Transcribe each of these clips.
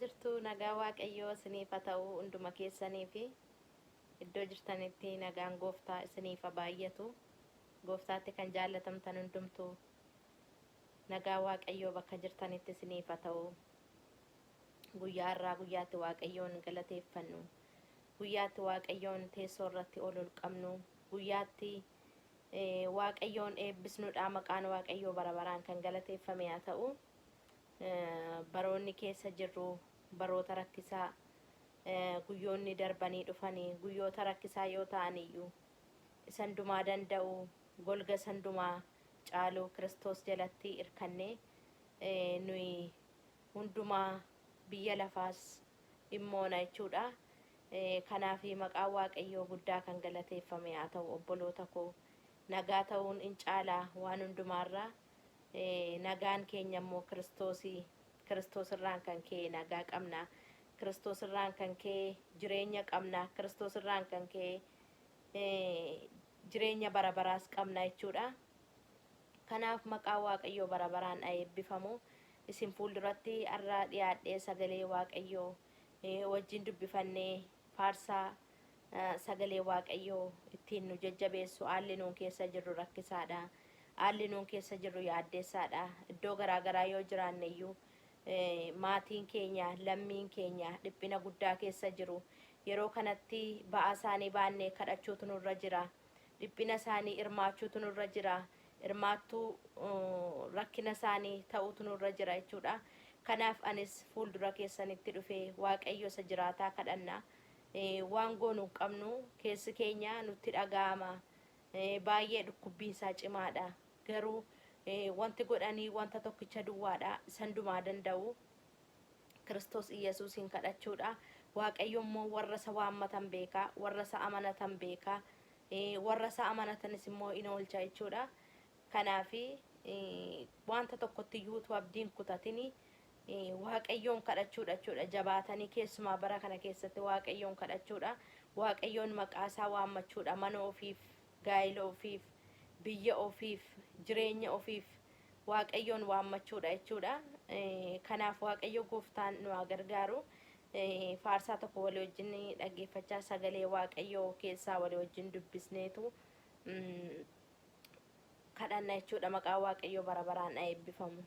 jirtu nagaa waaqayyoo isiniif haa ta'u hunduma keessanii fi iddoo jirtanitti nagaan gooftaa isiniif haa baay'atu. Gooftaatti kan jaallatamtan hundumtu nagaa waaqayyoo bakka jirtanitti isiniif haa ta'u. Guyyaa irraa guyyaatti waaqayyoon galateeffannu. Guyyaatti waaqayyoon teessoo irratti ol qabnu. Guyyaatti waaqayyoon eebbisnuudha. Maqaan waaqayyoo bara baraan kan galateeffame haa ta'u. Baroonni keessa jirru baroota rakkisaa, guyyoonni darbanii dhufanii guyyoota rakkisaa yoo ta'an iyyuu isan dumaa danda'u golga sandumaa caaluu Kiristoos jalatti irkannee nuyi hundumaa biyya lafaas immoona jechuudha. Kanaaf maqaan waaqayyoo guddaa kan galateeffame haa ta'u. Obboloota koo nagaa ta'uun in caalaa waan hundumaarraa. Nagaan keenya immoo Kiristoos irraan kan ka'e nagaa qabna. Kiristoos irraan kan ka'e jireenya qabna. Kiristoos irraan kan ka'e jireenya bara baraas qabna jechuudha. Kanaaf maqaan waaqayyoo bara baraan eebbifamu. Isin fuulduratti har'a dhiyaadhee sagalee waaqayyoo wajjin dubbifannee faarsaa sagalee waaqayyoo ittiin nu jajjabeessu. Haalli nuun keessa jirru rakkisaadha. Haalli nuun keessa jirru yaaddeessaadha. Iddoo garaagaraa yoo jiraanne iyyuu maatiin keenya, lammiin keenya dhiphina guddaa keessa jiru. Yeroo kanatti ba'aa isaanii baannee kadhachuutu nurra jira. Dhiphina isaanii hirmaachuutu nurra jira. Hirmaattuu rakkina isaanii ta'uutu nurra jira jechuudha. Kanaaf anis fuuldura keessanitti dhufee waaqayyo isa jiraataa kadhanna. Waan goonuu qabnu keessi keenya nutti dhaga'ama. Baay'ee dhukkubbiinsaa cimaadha. Garuu wanti godhanii wanta tokkicha duwwaadha. Isan dumaa danda'u Kiristoos Iyesuusin kadhachuudha. Waaqayyo immoo warra isa waammatan beeka, warra isa amanatan beeka, warra isa amanatanis immoo in oolcha jechuudha. Kanaaf wanta tokkotti iyyuu abdiin kutatini waaqayyoon kadhachuudha jechuudha. Jabaatanii keessumaa bara kana keessatti waaqayyoon kadhachuudha. Waaqayyoon maqaa isaa waammachuudha. Mana ofiif, gaa'ila ofiif, biyya ofiif, jireenya ofiif waaqayyoon waammachuudha jechuudha. Kanaaf waaqayyo gooftaan nu haa gargaaru. Faarsaa tokko walii wajjin dhaggeeffachaa sagalee waaqayyoo keessaa walii wajjin dubbisneetu kadhanna jechuudha. Maqaa waaqayyoo bara baraan eebbifamu.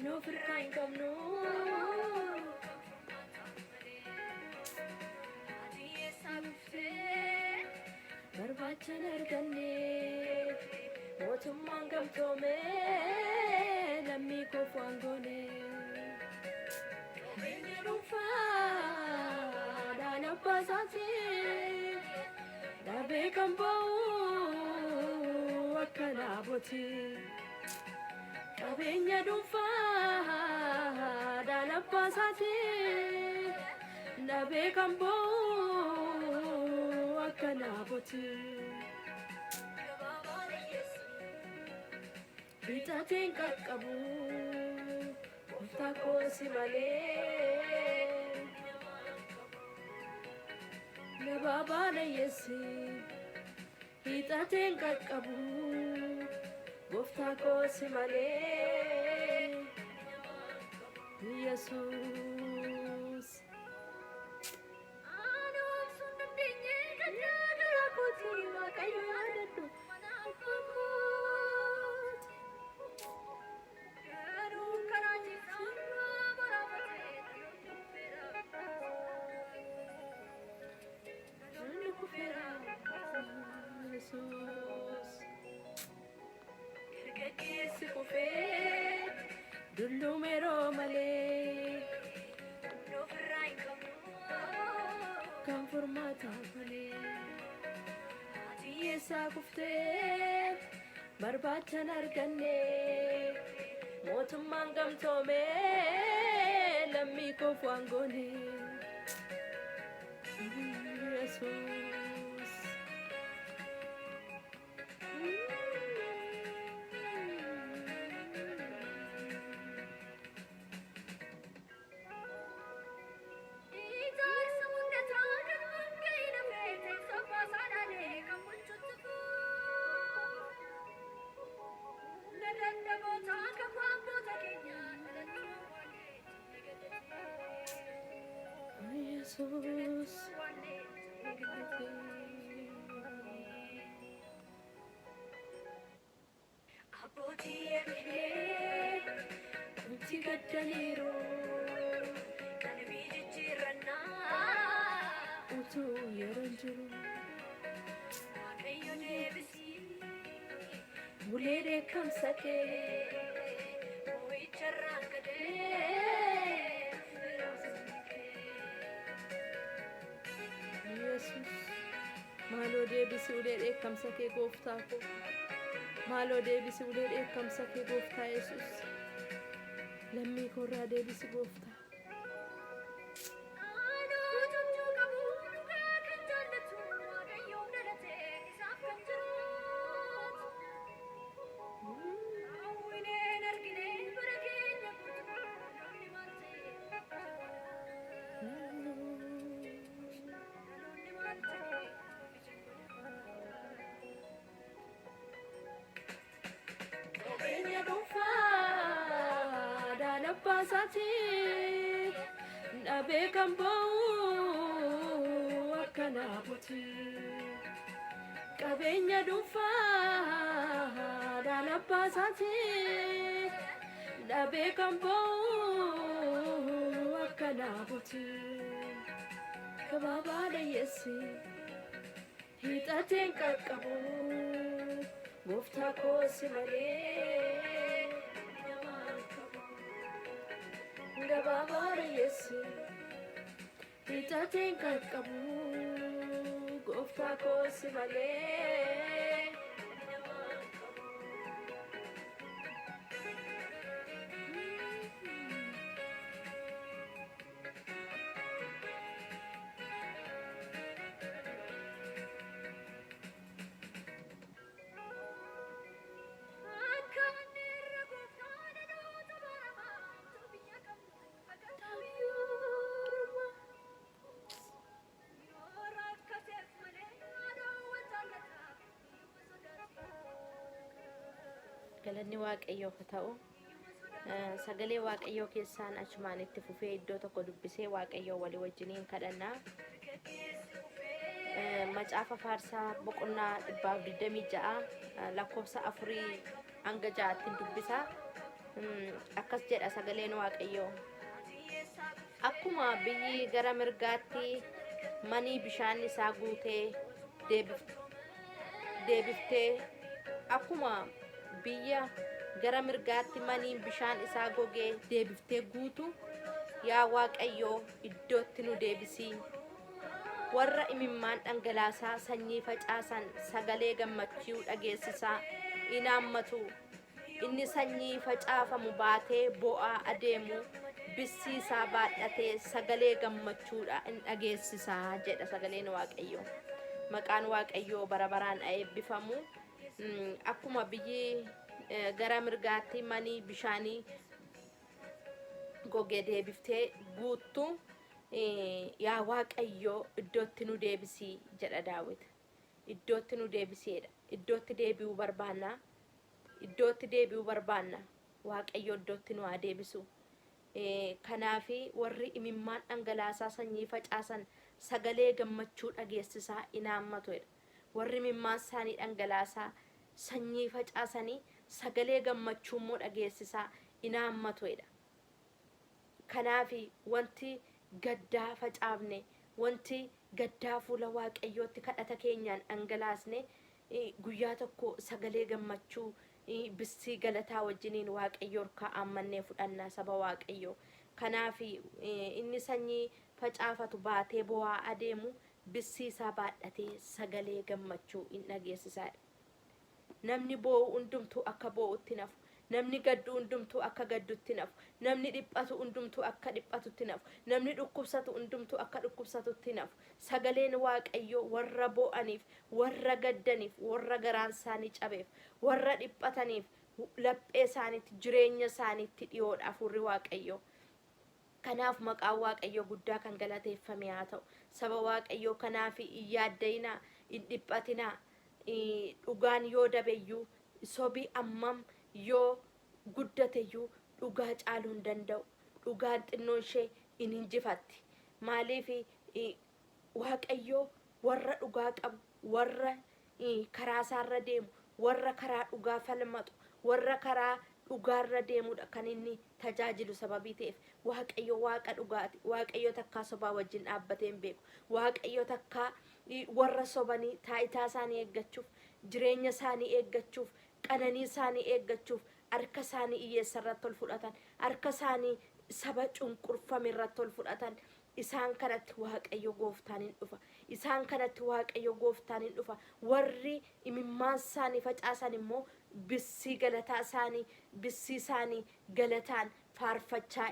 No firkain kamno adi sabte barbachan arganne motumman gamtome lammi ko fangone rufa dana pasati dabe kambo akana boti Kabenya dufa dana pasati nabe kambo akana boti bitaten kakabu kofta ko simale na baba na yesi bitaten kakabu Gofta ko simale Yesus si kufee dullumero malee kan furmaata malee ati eessaa kuftee barbaachan arganne mootummaan gamtoome lammii koof waan goone Yesus Yesus kunti gaddaniiru utuu yeroon jiru bulee dheekkamsa kee Yesus maaloo deebisi ulee dheekkamsa kee gooftaa koo maaloo deebisi ulee dheekkamsa kee gooftaa Yesus lammii koorraa deebisi gooftaa Pasati nabe kambo akana poti kabenya dufa dala pasati nabe kambo akana poti kababa de yesi hitaten kakabo gofta ko simare Gababara Yesu, hitaten kakkabu, gooftaa koo si malee. Galanni waaqayyoof haa ta'u. Sagalee waaqayyoo keessaan achumaan itti fufee iddoo tokko dubbisee waaqayyoo walii wajjiniin kadhannaa. Macaafa faarsaa boqonnaa 126 lakkoofsa 4 hanga 6tti dubbisa. Akkas jedha sagaleen waaqayyoo. Akkuma biyyi gara mirgaatti manii bishaan isaa guutee deebiftee akkuma biyya gara mirgaatti maniin bishaan isaa gogee deebiftee guutu yaa waaqayyoo iddootti nu deebisii warra imimmaan dhangalaasaa sanyii facaasan sagalee gammachuu dhageessisaa inaammatu inni sanyii facaafamu baatee bo'aa adeemu bissiisaa baadhatee sagalee gammachuudha in dhageessisaa jedha sagaleen waaqayyoo. Maqaan waaqayyoo bara baraan eebbifamu. Akkuma biyyi gara mirgaatti manii bishaanii gogee deebiftee guuttu yaa waaqayyoo iddootti nu deebisii jedha Daawit. Iddootti nu deebiseedha. Iddootti deebi'uu barbaanna. Iddootti deebi'uu barbaanna. Waaqayyoo iddootti nu haa deebisu. kanaafi warri imimmaan dhangalaasaa sanyii facaasan sagalee gammachuu dhageessisaa inaammatoodha warri imimmaan isaanii dhangalaasaa sanyii facaasanii sagalee gammachuu immoo dhageessisaa inaammatoodha kanaafi wanti gaddaa facaafne wanti gaddaa fuula waaqayyootti kadhata keenyaan dhangalaasne guyyaa tokko sagalee gammachuu bissii galataa wajjiniin waaqayyo harkaa ammannee fudhannaa saba waaqayyo kanaafi inni sanyii facaafatu baatee bo'aa adeemu bissii isaa baadhatee sagalee gammachuu in dhageessisaadha namni bo'u hundumtuu akka bo'utti nafu namni gaddu hundumtuu akka gaddutti nafu namni dhiphatu hundumtuu akka dhiphatutti nafu namni dhukkubsatu hundumtuu akka dhukkubsatutti nafu sagaleen waaqayyo warra bo'aniif warra gaddaniif warra garaan isaanii cabeef warra dhiphataniif laphee isaaniitti jireenya isaaniitti dhiyoodha hafuurri waaqayyo kanaaf maqaan waaqayyo guddaa kan galateeffame haa ta'u saba waaqayyo kanaaf hin yaaddayinaa hin dhiphatinaa dhugaan yoo dabeyyuu sobii ammam yoo guddateyyuu dhugaa caaluu hin danda'u dhugaan xinnoon ishee in injifatti maaliif waaqayyo warra dhugaa qabu warra karaa isaarra deemu warra karaa dhugaa falmatu warra karaa dhugaarra deemudha kan inni tajaajilu sababii ta'eef waaqayyo waaqa dhugaati waaqayyo takkaa sobaa wajjin dhaabbatee hin beeku waaqayyo takkaa warra sobanii taayitaa isaanii eeggachuuf jireenya isaanii eeggachuuf qananii isaanii eeggachuuf harka isaanii hiyyeessa irratti ol fudhatan harka isaanii saba cunqurfame irratti ol fudhatan isaan kanatti waaqayyo gooftaan hin dhufa isaan kanatti waaqayyo gooftaan hin dhufa warri imimmaan isaanii facaasan immoo bissii galataa isaanii bissii isaanii galataan faarfachaa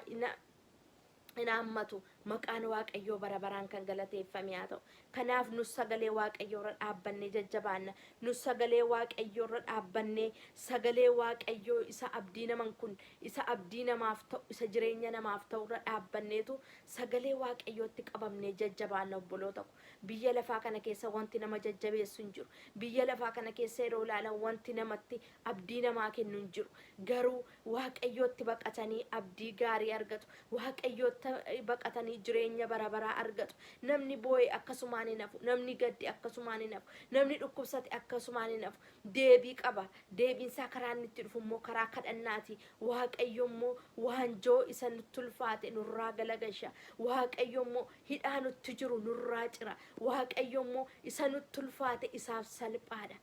inaammatu maqaan waaqayyoo bara baraan kan galateeffame haa ta'u kanaaf nus sagalee waaqayyoo irra dhaabbannee jajjabaanna nus sagalee waaqayyoo irra dhaabbannee sagalee waaqayyoo isa abdii naman kun isa abdii namaaf ta'u isa jireenya namaaf ta'u irra dhaabbanneetu sagalee waaqayyootti qabamnee jajjabaanna obboloota biyya lafaa kana keessa wanti nama jajjabeessu hin jiru biyya lafaa kana keessa yeroo ilaalan wanti namatti abdii namaa kennu hin jiru garuu waaqayyootti baqatanii abdii gaarii argatu waaqayyootti baqatanii jireenya bara baraa argatu namni boo'e akkasumaan hin hafu namni gaddi akkasumaan hin hafu namni dhukkubsate akkasumaan hin hafu deebii qaba deebiinsaa karaa inni itti dhufu immoo karaa kadhannaati waaqayyo immoo waanjoo isa nutti ulfaate nurraa galagasha waaqayyo immoo hidhaa nutti jiru nurraa cira waaqayyo immoo isa nutti ulfaate isaaf salphaadha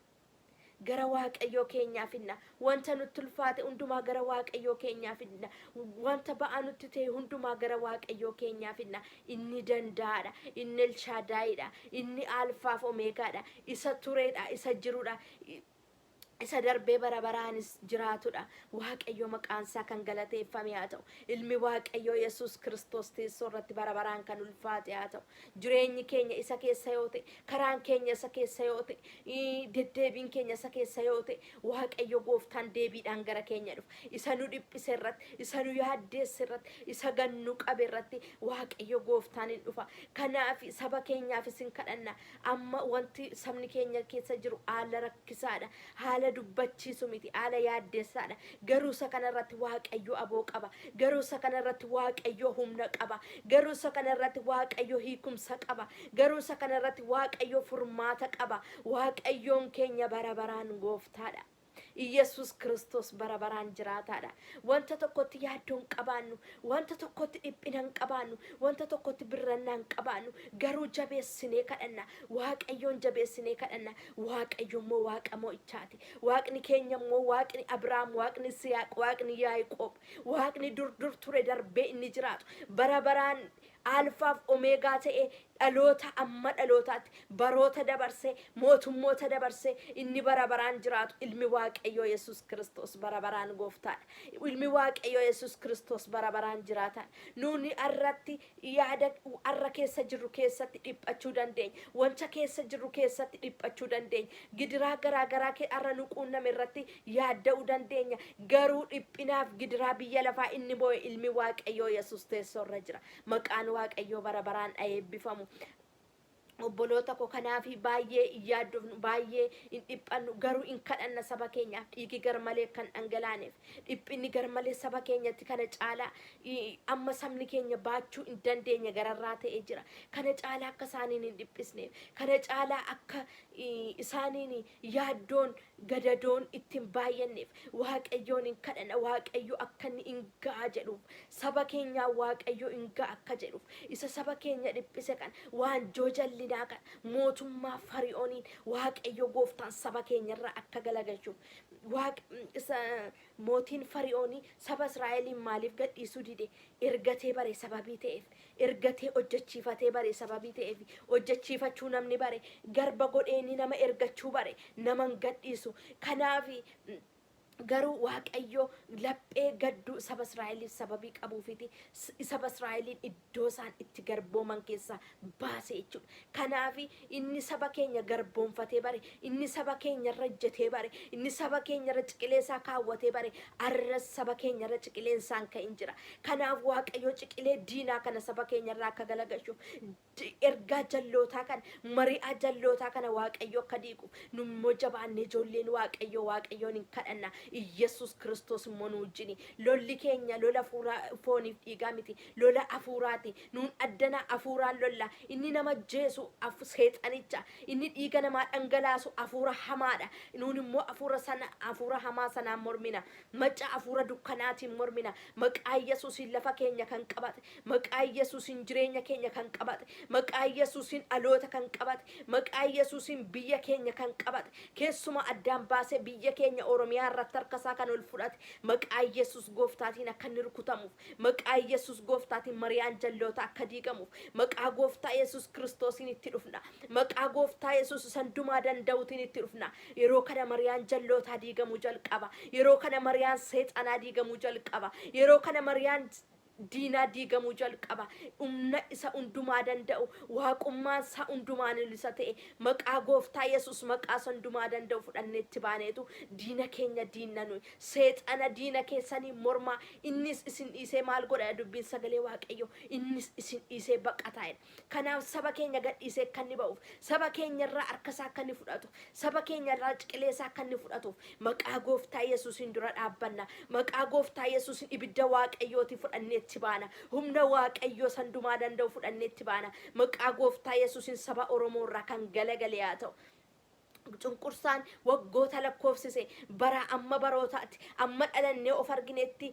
gara waaqayyoo keenyaaf inna wanta nutti ulfaate hundumaa gara waaqayyoo keenyaaf inna wanta ba'a nutti ta'e hundumaa gara waaqayyoo keenyaaf inna inni danda'aadha inni elshadaayidha inni alfaaf omeegaadha isa tureedha isa jiruudha isa darbee bara baraanis jiraatudha waaqayyo maqaan isaa kan galateeffame haa ta'u ilmi waaqayyo yesus kristos teessoo irratti bara baraan kan ulfaate haa ta'u jireenyi keenya isa keessa yoo ta'e karaan keenya isa keessa yoo ta'e deddeebiin keenya isa keessa yoo ta'e waaqayyo gooftaan deebiidhaan gara keenya dhufa isa nu dhiphise irratti isa nu yaaddeesse irratti isa gannu qabe irratti waaqayyo gooftaan hin dhufa kanaaf saba keenyaaf isin kadhanna amma wanti sabni keenya keessa jiru haala rakkisaadha haala dubbachiisu miti haala yaaddeessaadha garuu isa kanarratti waaqayyo aboo qaba garuu isa kanarratti waaqayyo humna qaba garuu isa kanarratti waaqayyo hiikumsa qaba garuu isa kanarratti waaqayyo furmaata qaba waaqayyoon keenya bara baraan gooftaadha Yesus Kristos bara baraan jiraataadha wanta tokkotti yaaddoon qabaannu wanta tokkotti dhiphinaan qabaannu wanta tokkotti birrannaan qabaannu garuu jabeessinee kadhanna waaqayyoon jabeessinee kadhanna waaqayyo immoo waaqa mo'ichaati waaqni keenya immoo waaqni Abrahaam waaqni Siyaaq waaqni Yaaqoob waaqni dur ture darbee inni jiraatu bara baraan alfaaf omeegaa ta'e dhaloota amma dhalootaatti baroota dabarsee mootummoota dabarsee inni bara baraan jiraatu ilmi waaqayyo Yesus Kristos bara baraan gooftaadha ilmi waaqayyo Yesus Kristos bara baraan jiraataadha nuuni arratti yaada arra keessa jirru keessatti dhiphachuu dandeenya wanta keessa jirru keessatti dhiphachuu dandeenya gidiraa garaa kee arra nu quunname irratti yaadda'uu dandeenya garuu dhiphinaaf gidiraa biyya lafaa inni boo'e ilmi waaqayyo Yesus teessoo irra jira maqaan waaqayyo bara baraan eebbifamu obboloota koo kanaafi baay'ee yaaddoofnu baay'ee hin dhiphannu garuu hin kadhanna saba keenyaaf dhiigi garmalee kan dhangalaaneef dhiphinni garmalee saba keenyatti kana caalaa amma sabni keenya baachuu hin dandeenye gararraa ta'ee jira kana caalaa akka isaaniin hin dhiphisneef kana caalaa akka isaaniin yaaddoon gadadoon ittiin baay'anneef waaqayyoon hin kadhanna waaqayyo akka inni hin ga'a jedhuuf saba keenyaa waaqayyo hin ga'a akka jedhuuf isa saba keenya dhiphise kan waanjoo jalli mootummaa fari'ooniin waaqayyo gooftaan saba keenyarraa akka galagalchuuf mootiin fari'oonii saba Israa'eliin maaliif gadhiisuu dide ergatee bare sababii ta'eef ergatee hojjechiifatee bare sababii ta'eef hojjechiifachuu namni bare garba godheeni nama ergachuu bare nama hin gadhiisu kanaaf garuu waaqayyo laphee gadduu saba Israa'eliif sababii qabuufiti saba Israa'eliin iddoo isaan itti garbooman keessaa baase jechuudha. Kanaaf inni saba keenya garboonfatee bare inni saba keenya irra ejjetee bare inni saba keenya irra ciqilee isaa kaawwatee bare arras saba keenya irra ciqileen isaan ka'in jira. Kanaaf waaqayyo ciqilee diinaa kana saba keenya irraa akka galagalchuuf ergaa jallootaa kana mari'aa jallootaa kana waaqayyo akka diiguuf nummoo jabaannee ijoolleen waaqayyoon hin kadhanna. Yesus Kristos immoo wajjini lolli keenya lola fooniif dhiigaa miti lola afuuraati nuun addana afuuraan lolla inni nama jeesu seexanicha inni dhiiga namaa dhangalaasu afuura hamaadha nuun immoo afuura hamaa sanaan mormina maca afuura dukkanaatiin mormina maqaa Yesuusin lafa keenya kan qabate maqaa Yesuusin jireenya keenya kan qabate maqaa Yesuusin dhaloota kan qabate maqaa Yesuusin biyya keenya kan qabate keessuma addaan baasee biyya keenya Oromiyaa irratti harkasaa kan ol fudhate maqaa Yesuus gooftaatiin akka inni rukutamuuf maqaa Yesuus gooftaatiin mariyaan jalloota akka diigamuuf maqaa gooftaa Yesuus Kiristoosiin itti dhufna maqaa gooftaa Yesuus sandumaa danda'uutiin itti dhufna yeroo kana mariyaan jallootaa diigamuu jalqaba yeroo kana mariyaan seexanaa diigamuu jalqaba yeroo kana mariyaan diinaa diigamuu jalqaba humna isa hundumaa danda'u waaqummaan isaa hundumaan ilisa ta'e maqaa gooftaa Yesuus maqaa hundumaa danda'u fudhanneetti baaneetu diina keenya diinnanu seexana diina keessanii mormaa innis isin dhiisee maal godha dubbiin sagalee waaqayyo innis isin dhiisee baqataa'edha kanaaf saba keenya gadhiisee akka inni ba'uuf saba keenya irraa harkasaa akka inni fudhatu saba keenya irraa ciqileesaa akka inni fudhatuuf maqaa gooftaa Yesuusin dura dhaabbanna maqaa gooftaa Yesuusin ibidda waaqayyooti fudhannee baana humna waaqayyo sandumaa danda'u fudhanneetti baana maqaa gooftaa Yesuusin saba Oromoo irraa kan galagalee haa ta'u cunqursaan waggoota lakkoofsise bara amma barootaatti amma dhalannee of arginetti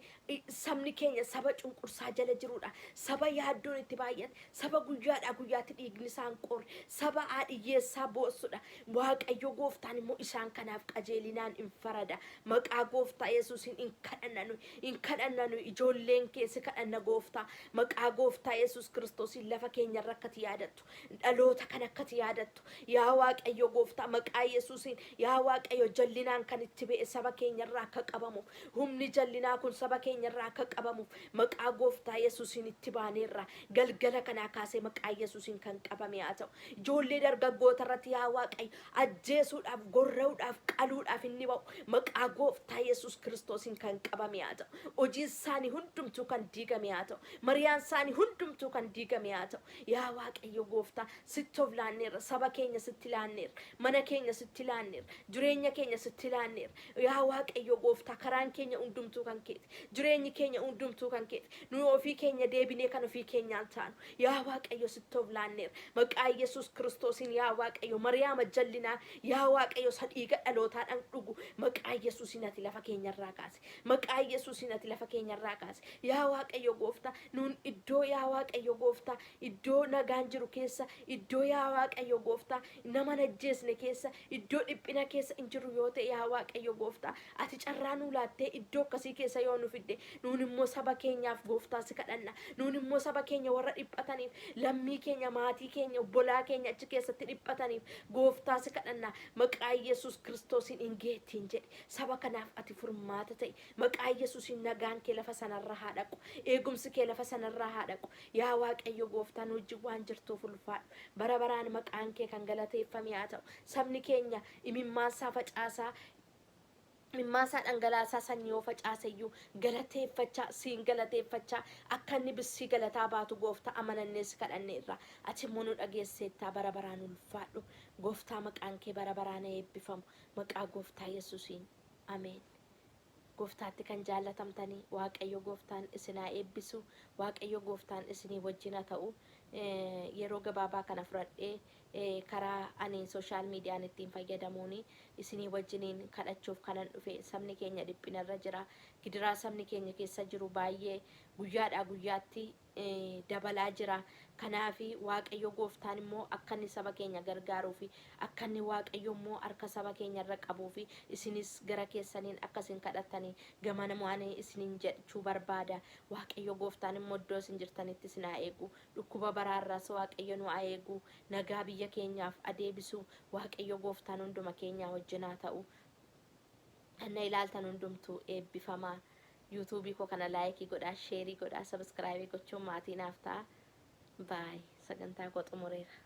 sabni keenya saba cunqursaa jala jirudha saba yaaddoon itti baay'ate saba guyyaadhaa guyyaatti dhiigni isaan qorre saba haadhiyyeessaa boossudha waaqayyo gooftaan immoo isaan kanaaf qajeelinaan hin farada maqaa gooftaa Yesuusin hin kadhannanu ijoolleen keessi kadhanna gooftaa maqaa gooftaa Yesuus Kiristoosiin lafa keenya irra akkati yaadattu dhaloota kan akkati yaadattu yaa waaqayyo gooftaa maqaa Yesuusin yaa waaqayyo jallinaan kan itti ba'e saba keenya irraa akka qabamuuf humni jallinaa kun saba keenya irraa akka qabamuuf maqaa gooftaa Yesuusin itti baaneerra galgala kanaa kaasee maqaa Yesuusin kan qabame haa ta'u ijoollee dargaggoota irratti yaa waaqayyo ajjeesuudhaaf gorra'uudhaaf qaluudhaaf inni ba'u maqaa gooftaa Yesuus Kiristoosiin kan qabame haa ta'u hojiin isaanii hundumtuu kan diigame haa ta'u mariyaan isaanii hundumtuu kan diigame haa ta'u yaa waaqayyo gooftaa sitti of laanneerra saba keenya sitti laanneerra mana keenya sitti laanneerra jireenya keenya sitti laanneerra yaa waaqayyo gooftaa karaan keenya hundumtuu kan keeti jireenyi keenya hundumtuu kan keeti nu ofii keenya deebinee kan ofii keenyaan taanu yaa waaqayyo sitti of laanneerra maqaa Yesuus Kiristoosiin yaa waaqayyo mariyaama jallinaa yaa waaqayyo sadhiiga dhalootaadhaan dhugu maqaa Yesuusiin ati lafa keenya irraa kaase maqaa Yesuusiin ati lafa keenya irraa kaase yaa waaqayyo gooftaa nuun iddoo yaa waaqayyo gooftaa iddoo nagaan jiru keessa iddoo yaa waaqayyo gooftaa nama najjeesne keessa iddoo dhiphina keessa hin jiru yoo ta'e yaa waaqayyo gooftaa ati carraa nuu laattee iddoo akkasii keessa yoo nu fidde nuun immoo saba keenyaaf gooftaa si kadhanna nuun immoo saba keenya warra dhiphataniif lammii keenya maatii keenya obbolaa keenya achi keessatti dhiphataniif gooftaa si kadhanna maqaa Yesuus Kiristoosiin hin geettiin jedhe saba kanaaf ati furmaata ta'e maqaa Yesuusiin nagaan kee lafa sanarra haa dhaqu eegumsi kee lafa sanarra haa dhaqu yaa waaqayyo gooftaa nu wajjin waan jirtuuf ulfaadhu bara baraan maqaan kee kan galateeffame haa ta'u sabni keenya imimmaan isaa facaasaa Mimmaasaa dhangalaasaa sanyii yoo facaaseyyuu galateeffachaa siin galateeffachaa akka inni bissii galataa baatu gooftaa amanannees kadhanneerra ati immoo nu dhageesseettaa bara baraan ulfaadhu gooftaa maqaan kee bara baraan eebbifamu maqaa gooftaa Yesuusiin ameen. Gooftaatti kan jaallatamtanii waaqayyo gooftaan isinaa eebbisu waaqayyo gooftaan isinii wajjin haa ta'u. Yeroo gabaabaa kana fudhadhee karaa ani sooshaal miidiyaan ittiin fayyadamuun isinii wajjiniin kadhachuuf kanan dhufe sabni keenya dhiphinarra jira gidiraa sabni keenya keessa jiru baay'ee guyyaadhaa guyyaatti dabalaa jira kanaafi waaqayyo gooftaan immoo akka inni saba keenya gargaaruu fi akka inni waaqayyo immoo harka saba keenya irra qabuu fi isinis gara keessaniin akkasin kadhattanii gamana waan isiniin jechuu barbaada waaqayyo gooftaan immoo iddoo isin jirtanitti isin haa eegu dhukkuba baraarraas waaqayyo nu haa eegu nagaa biyya keenyaaf adeebisu waaqayyo gooftaan hunduma keenyaa wajjin haa ta'u. Anna ilaaltan hundumtuu eebbifamaa. YouTube koo kana laayikii godhaa, sheerii godhaa, sabiskiraayibii gochuun maatii naaf ta'a. Baay sagantaa koo xumureera.